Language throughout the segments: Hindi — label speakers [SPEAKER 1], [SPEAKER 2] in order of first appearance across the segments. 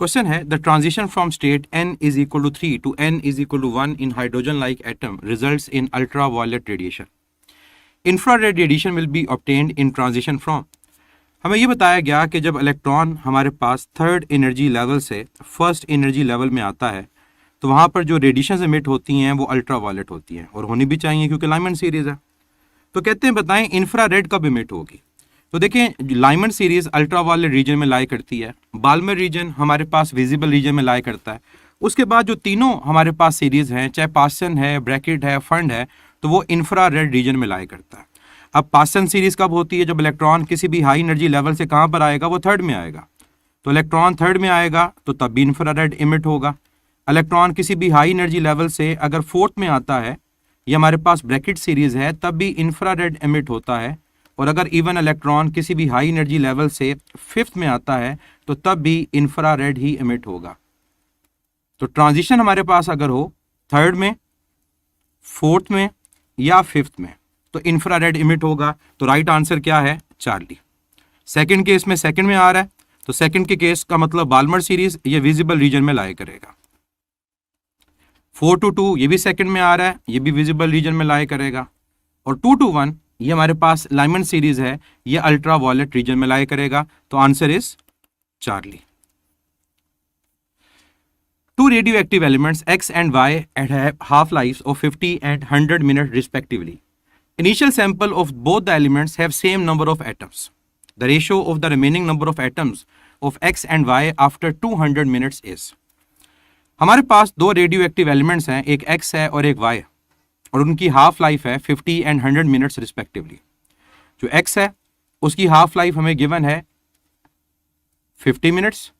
[SPEAKER 1] क्वेश्चन है the transition from state n is equal to 3 to n is equal to 1 in hydrogen like atom results in ultraviolet radiation. Infrared radiation will be obtained in transition from. हमें ये बताया गया कि जब इलेक्ट्रॉन हमारे पास थर्ड एनर्जी लेवल से फर्स्ट एनर्जी लेवल में आता है तो वहाँ पर जो रेडिएशन एमिट होती हैं वो अल्ट्रा वायलेट होती हैं और होनी भी चाहिए क्योंकि लाइमन सीरीज है। तो कहते हैं बताएं इंफ्रारेड कब इमिट होगी। तो देखें Lyman series ultraviolet region में लाई करती है, बाल्मर रीजन हमारे पास विजिबल रीजन में लाई करता है। उसके बाद जो तीनों हमारे पास सीरीज हैं, चाहे पासन है, ब्रैकेट है, फंड है, तो वो इंफ्रारेड रीजन में लाई करता है। अब पासन सीरीज कब होती है? जब इलेक्ट्रॉन किसी भी हाई एनर्जी लेवल से कहाँ पर आएगा? वो थर्ड में आएगा। तो इलेक्ट्रॉन थर्ड में आएगा तो तब भी इंफ्रारेड इमिट होगा। इलेक्ट्रॉन किसी भी हाई एनर्जी लेवल से अगर फोर्थ में आता है, ये हमारे पास ब्रैकेट सीरीज है, तब भी इंफ्रारेड इमिट होता है। और अगर इवन इलेक्ट्रॉन किसी भी हाई एनर्जी लेवल से फिफ्थ में आता है तो तब भी इंफ्रारेड ही इमिट होगा। तो ट्रांजिशन हमारे पास अगर हो थर्ड में, फोर्थ में या फिफ्थ में तो इंफ्रारेड इमिट होगा। तो राइट आंसर क्या है? चार्ली। सेकंड केस में सेकंड में आ रहा है तो सेकंड के केस का मतलब बाल्मर सीरीज ये विजिबल रीजन में लाई करेगा। 4 to 2 ये भी सेकंड में आ रहा है, ये भी विजिबल रीजन में लाई करेगा। और 2 to 1 ये हमारे पास लाइमन सीरीज है, ये अल्ट्रा वायलेट रीजन में लाई करेगा। तो answer is Charlie. Two radioactive elements X and Y have half-lives of 50 and 100 minutes respectively. Initial sample of both the elements have same number of atoms. The ratio of the remaining number of atoms of X and Y after 200 minutes is. हमारे पास दो रेडियो एक्टिव एलिमेंट्स हैं, एक X है और एक Y है, और उनकी हाफ लाइफ है 50 एंड 100 मिनट्स रिस्पेक्टिवली। जो X है उसकी हाफ लाइफ हमें गिवन है 50 मिनट्स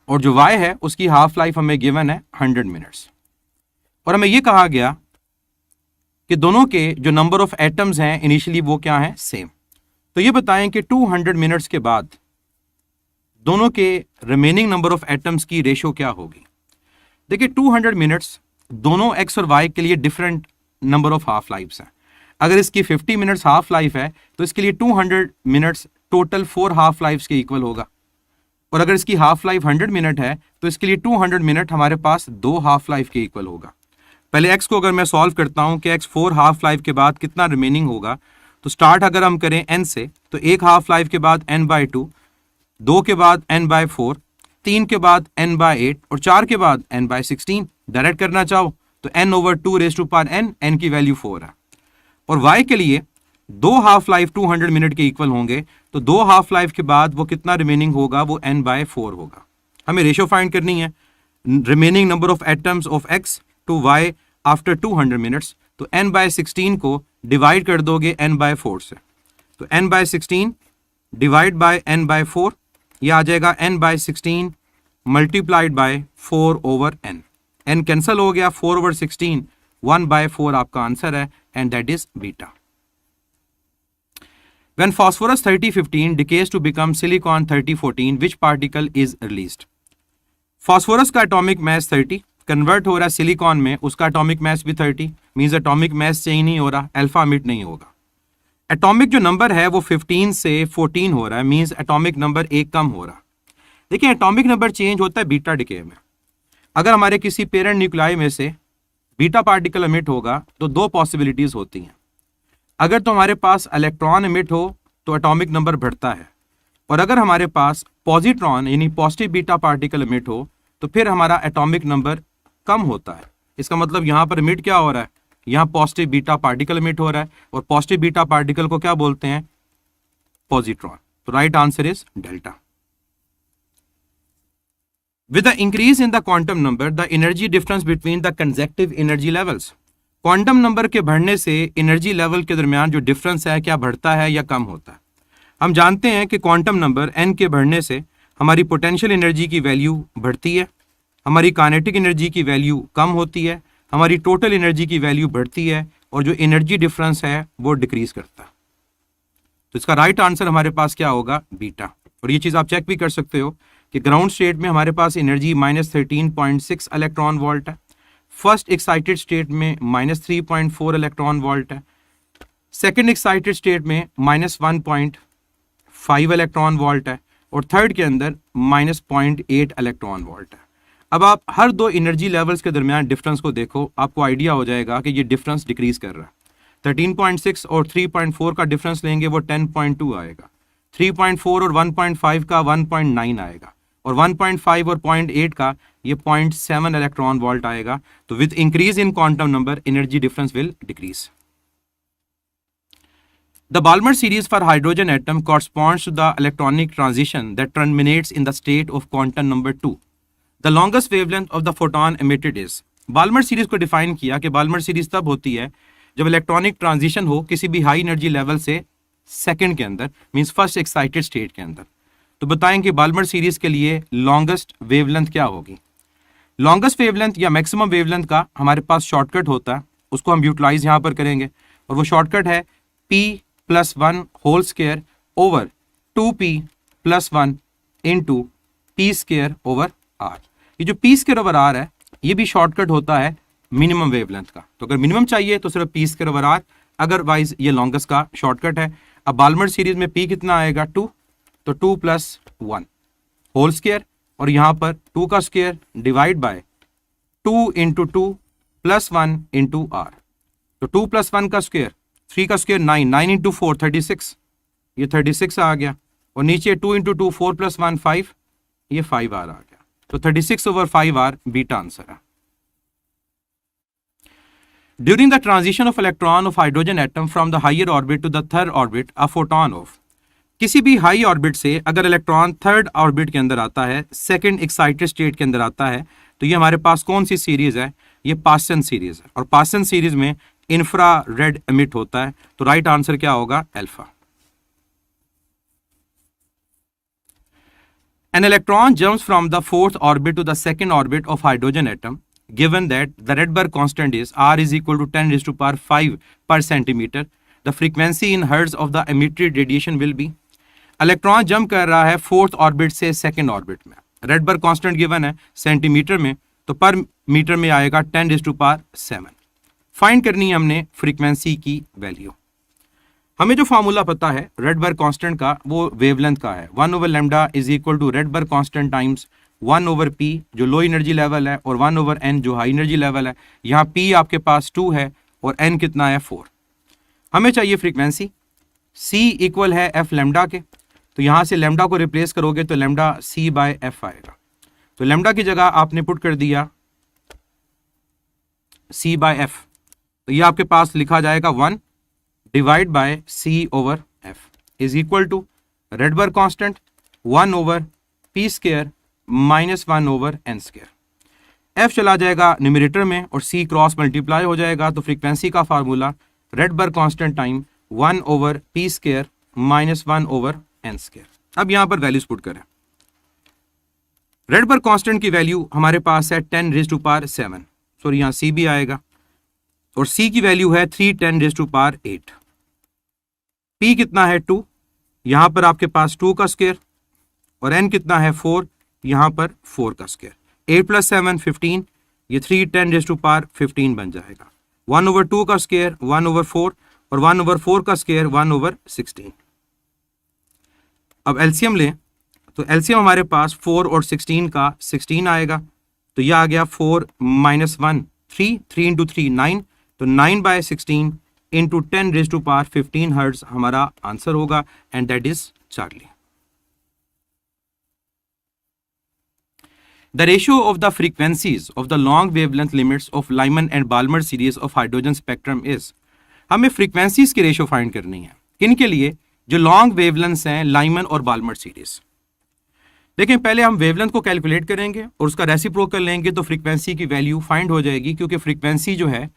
[SPEAKER 1] और जो Y है उसकी हाफ लाइफ हमें गिवन है 100 मिनट्स। और हमें यह कहा गया कि दोनों के जो नंबर ऑफ एटम्स हैं इनिशियली वो क्या है? सेम। तो ये बताएं कि 200 मिनट्स के बाद दोनों के रिमेनिंग नंबर ऑफ एटम्स की रेशो क्या होगी। देखिए 200 मिनट्स दोनों X और Y के लिए different number of half lives हैं। अगर इसकी 50 मिनट्स हाफ लाइफ है तो इसके लिए 200 मिनट्स टोटल 4 हाफ लाइफ्स के इक्वल होगा। और अगर इसकी हाफ लाइफ 100 मिनट है तो इसके लिए 200 मिनट हमारे पास 2 हाफ लाइफ के इक्वल होगा। पहले X को अगर मैं सॉल्व करता हूं कि X 4 हाफ लाइफ के बाद कितना रिमेनिंग होगा, तो स्टार्ट अगर हम करें n से तो एक हाफ लाइफ के बाद n/2, 2 के बाद n/4, 3 के बाद n/8 और 4 के बाद n/16। डायरेक्ट करना चाहो तो n/2 raise to power n, n की वैल्यू 4 है। और Y के लिए दो हाफ लाइफ 200 मिनट के इक्वल होंगे तो दो हाफ लाइफ के बाद वो कितना रिमेनिंग होगा? वो n/4 होगा। हमें रेशो फाइंड करनी है remaining number of atoms of X to Y after 200 minutes. तो n/16 को डिवाइड कर दोगे n/4 से, तो n/16 डिवाइड बाय n/4 ये आ जाएगा n/16 multiplied by 4/n। n cancel हो गया, 4/16 1/4 आपका आंसर है and that is beta. When phosphorus 3015 decays to become silicon 3014, which particle is released? Phosphorus का atomic mass 30 कन्वर्ट हो रहा है सिलिकॉन में, उसका एटॉमिक मास भी 30, मींस एटॉमिक मास चेंज नहीं हो रहा, अल्फा मिट नहीं होगा। एटॉमिक जो नंबर है वो 15 से 14 हो रहा है, मींस एटॉमिक नंबर एक कम हो रहा। देखिए एटॉमिक नंबर चेंज होता है बीटा डिके में। अगर हमारे किसी पेरेंट न्यूक्लियाई में से बीटा पार्टिकल एमिट होगा तो दो पॉसिबिलिटीज होती हैं। अगर तो हमारे पास इलेक्ट्रॉन एमिट हो तो एटॉमिक नंबर बढ़ता है, और अगर हमारे पास पॉजिट्रॉन यानी पॉजिटिव बीटा पार्टिकल एमिट हो तो फिर हमारा एटॉमिक नंबर कम होता है। इसका मतलब यहाँ पर एमिट क्या हो रहा है? यहाँ पॉजिटिव बीटा पार्टिकल एमिट हो रहा है, और पॉजिटिव बीटा पार्टिकल को क्या बोलते हैं? पॉजिट्रॉन। तो right answer is delta. With the increase in the quantum number, the energy difference between the consecutive energy levels. Quantum number के बढ़ने से एनर्जी लेवल के दरमियान जो डिफरेंस है क्या बढ़ता है या कम होता है? हम जानते हैं कि क्वांटम नंबर n के बढ़ने से हमारी पोटेंशियल एनर्जी की वैल्यू बढ़ती है, हमारी काइनेटिक एनर्जी की वैल्यू कम होती है, हमारी टोटल एनर्जी की वैल्यू बढ़ती है, और जो एनर्जी डिफरेंस है वो डिक्रीज करता है। तो इसका राइट आंसर हमारे पास क्या होगा? बीटा। और ये चीज़ आप चेक भी कर सकते हो कि ग्राउंड स्टेट में हमारे पास एनर्जी -13.6 इलेक्ट्रॉन वोल्ट है, फर्स्ट एक्साइटेड स्टेट में -3.4 इलेक्ट्रॉन वोल्ट है, सेकेंड एक्साइटेड स्टेट में -1.5 इलेक्ट्रॉन वोल्ट है, और थर्ड के अंदर -0.8 इलेक्ट्रॉन वोल्ट है। अब आप हर दो एनर्जी लेवल्स के दरमियान डिफरेंस को देखो, आपको आइडिया हो जाएगा कि ये डिफरेंस डिक्रीज कर रहा है। 13.6 और 3.4 का डिफरेंस लेंगे वो 10.2 आएगा, 3.4 और 1.5 का 1.9 आएगा, और 1.5 और 0.8 का ये 0.7 इलेक्ट्रॉन वोल्ट आएगा। तो with increase in quantum number energy difference will decrease. The Balmer series for hydrogen atom corresponds to the electronic transition that terminates in the state of quantum number 2. The longest wavelength of the photon emitted is. Balmer series को डिफाइन किया कि Balmer series तब होती है जब इलेक्ट्रॉनिक ट्रांजिशन हो किसी भी हाई एनर्जी लेवल से सेकंड के अंदर, मींस फर्स्ट एक्साइटेड स्टेट के अंदर। तो बताएं कि बाल्मर सीरीज के लिए लॉन्गेस्ट वेवलेंथ क्या होगी। लॉन्गेस्ट वेवलेंथ या मैक्सिमम वेवलेंथ का हमारे पास शॉर्टकट होता है, उसको हम यूटिलाइज यहाँ पर करेंगे, और वो शॉर्टकट है p+1 whole square over 2p+1 into p² over r। ये जो p² ओवर r है ये भी शॉर्टकट होता है मिनिमम वेवलेंथ का। तो अगर मिनिमम चाहिए तो सिर्फ p² ओवर r, अदरवाइज ये लॉन्गेस्ट का शॉर्टकट है। अब बाल्मर सीरीज में p कितना आएगा 2, तो 2+1 होल स्क्वायर, और यहाँ पर 2 का square divide by 2 into 2+1 into r। तो 2+1 का स्क्वायर, 3 का स्क्वायर 9, 9 इंटू 4 36, ये 36 आ गया, और नीचे 2 इंटू 2 4+1 5, ये 5r आ गया। तो 36 ओवर 5r बीटा आंसर है। During the transition of electron of hydrogen atom from the higher orbit to the third orbit, a photon of किसी भी हाई ऑर्बिट से अगर इलेक्ट्रॉन थर्ड ऑर्बिट के अंदर आता है, सेकंड एक्साइटेड स्टेट के अंदर आता है, तो ये हमारे पास कौन सी सीरीज है, ये पासन सीरीज है, और पासन सीरीज में इंफ्रा रेड एमिट होता है। तो राइट आंसर क्या होगा, alpha. An electron jumps from the fourth orbit to the second orbit of hydrogen atom given that the Rydberg constant is r is equal to 10 raised to power 5 per centimeter. The frequency in hertz of the emitted radiation will be. Electron jump कर रहा है फोर्थ ऑर्बिट से सेकंड ऑर्बिट में, रेडबर्ग कांस्टेंट गिवन है सेंटीमीटर में, तो पर मीटर में आएगा 10 raised to power 7। फाइंड करनी है हमने फ्रीक्वेंसी की वैल्यू। हमें जो फार्मूला पता है रेडबर्ग कांस्टेंट का वो वेवलेंथ का है, 1/λ is equal to Rydberg constant times 1/p जो लो एनर्जी लेवल है, और 1/n जो हाई एनर्जी लेवल है। यहाँ p आपके पास 2 है और n कितना है 4। हमें चाहिए फ्रीक्वेंसी, c इक्वल है f लैम्डा के, तो यहाँ से लैम्डा को रिप्लेस करोगे तो लैम्डा c/f आएगा। तो लैम्डा की जगह आपने पुट कर दिया c/f, तो ये आपके पास लिखा जाएगा 1 divide by c/f is equal to Rydberg constant 1/p² minus 1/n²। f चला जाएगा न्यूमरेटर में और c क्रॉस मल्टीप्लाई हो जाएगा। तो फ्रीक्वेंसी का formula Rydberg constant time 1/p² minus 1/n²। अब यहां पर वैल्यूज पुट करें। रेडबर्ग कांस्टेंट की वैल्यू हमारे पास है 10 raised to power 7, सॉरी यहाँ c भी आएगा, और c की वैल्यू है 310 raised to power 8। p कितना है 2, यहां पर आपके पास 2 का स्क्वायर, और n कितना है 4, यहां पर 4 का स्क्वायर। 8 + 7 15, ये 310 raised to power 15 बन जाएगा। 1/2 का स्क्वायर 1/4, और 1/4 का स्क्वायर 1/16। अब एलसीएम लें, तो एलसीएम हमारे पास 4 और 16 का 16 आएगा, तो यह आ गया 4 - 1 3, 3 इंटू 3 9, तो 9/16 into 10 raised to power 15 hertz हमारा आंसर होगा, and that is Charlie. The ratio of the frequencies of the long wavelength limits of Lyman and Balmer series of hydrogen spectrum is. हमें फ्रीक्वेंसीज की रेशियो फाइंड करनी है, किन के लिए, जो लॉन्ग वेवलेंथ्स हैं लाइमन और बाल्मर सीरीज। देखें पहले हम वेवलेंथ को कैलकुलेट करेंगे और उसका रेसिप्रोकल लेंगे तो फ्रीक्वेंसी की वैल्यू फाइंड हो जाएगी, क्योंकि फ्रीक्वेंसी जो है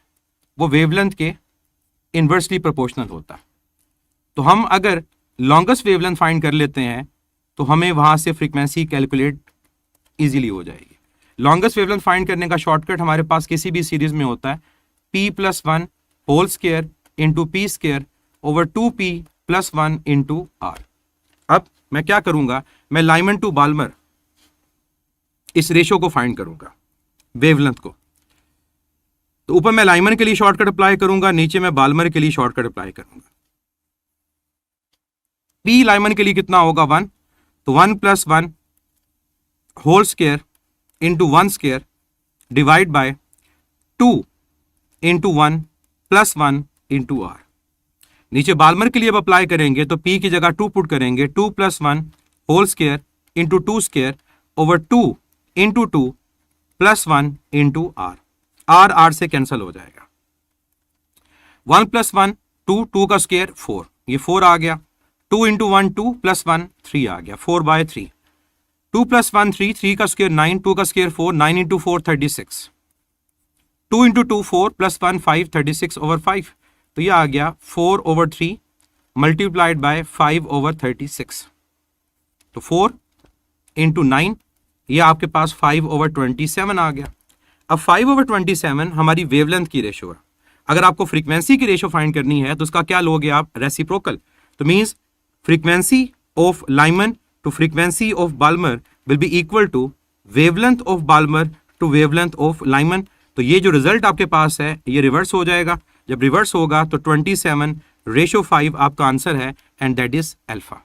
[SPEAKER 1] वो वेवलेंथ के इन्वर्सली प्रोपोर्शनल होता है। तो हम अगर लॉन्गेस्ट वेवलेंथ फाइंड कर लेते हैं तो हमें वहां से फ्रीक्वेंसी कैलकुलेट इजीली हो जाएगी। लॉन्गेस्ट वेवलेंथ फाइंड करने का शॉर्टकट हमारे पास किसी भी सीरीज में होता है p+1 whole square into p² over 2p+1 into r। अब मैं क्या करूंगा, मैं लाइमन टू बाल्मर इस रेशियो को फाइंड करूंगा वेवलेंथ को। तो ऊपर मैं लाइमन के लिए शॉर्टकट अप्लाई करूंगा, नीचे मैं बाल्मर के लिए शॉर्टकट अप्लाई करूंगा। p लाइमन के लिए कितना होगा 1, तो 1 + 1 whole square into 1 square divide by 2 into 1 + 1 into R. नीचे बाल्मर के लिए अब अप्लाई करेंगे तो P की जगह 2 पुट करेंगे, 2 + 1 whole square into 2 square over 2 into 2 + 1 into R. R से कैंसिल हो जाएगा। 1 + 1 2, 2 का स्क्वायर 4, ये 4 आ गया। 2 इंटू 1 2 + 1 3 आ गया, 4/3। 2 + 1 3, 3 का स्क्वायर 9, 2 का स्क्वायर 4, 9 इंटू 4 36। 2 इंटू 2 4 + 1 5, 36/5। तो ये आ गया 4/3 मल्टीप्लाइड बाय 5/36। तो 4 इंटू 9, ये आपके पास 5/27 आ गया। अब 5/27 हमारी वेवलेंथ की रेशो है। अगर आपको फ्रीक्वेंसी की रेशो फाइंड करनी है तो उसका क्या लोगे आप, रेसिप्रोकल। तो means frequency of Lyman to frequency of Balmer will be equal to wavelength of Balmer to wavelength of Lyman. तो ये जो रिजल्ट आपके पास है ये रिवर्स हो जाएगा। जब रिवर्स होगा तो 27/5 आपका आंसर है एंड दैट इज अल्फा।